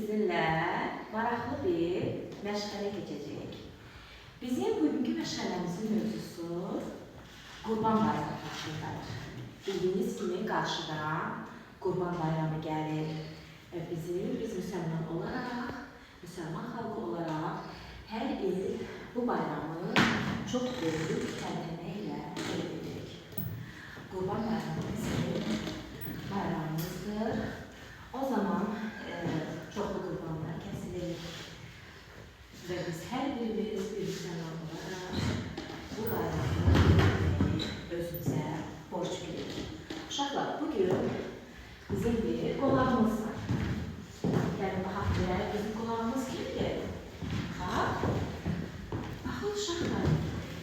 sizinle maraqlı bir məşğələ keçəcək. Bizim bugünkü məşğələmizin mövzusu Qurban Bayramı haqqındadır. Bildiyiniz kimi qarşıdan Qurban Bayramı gəlir. Biz müsəlman olaraq, müsəlman xalqı olaraq hər il bu bayramı çox böyük təntənə ilə qeyd edirik. Qurban Bayramı bizim bayramımızdır. O zaman çoxlu qurbanlar kəsilir və biz hər birimiz bir müsəlman olaraq bu bayramı özümüzə borc bilirik. Uşaqlar, bugün bizim bir qonağımız var. Yəni, baxaq görək, bizim qonağımız kimdir? Baxın uşaqlar,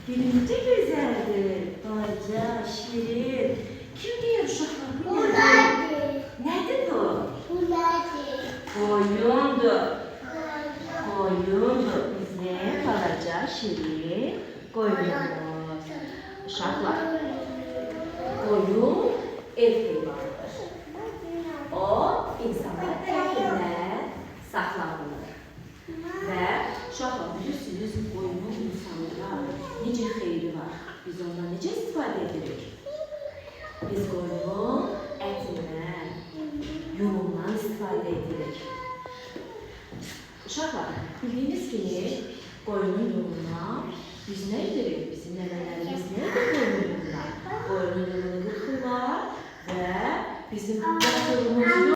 birinci gözəldir, balaca, şirin. Kim deyir uşaqlar? Bu nədir? Nədir bu? Qoyundur. Qoyundur. Bizim balaca, şirin qoyunumuz. Uşaqlar, qoyun ev heyvanıdır. O, insanlar tərəfindən saxlanılır. Və uşaqlar, bilirsiniz, qoyunun insanlara necə xeyri var? Biz ondan necə istifadə edirik? Biz qoyunun ətindən, yunundan istifadə edirik. Uşaqlar, bildiyiniz kimi qoyunun yunundan biz nə edirik? Bizim nənələrimiz nə edir qoyunun yunundan? Qoyunun yununu yıxırlar və bizim yatırımız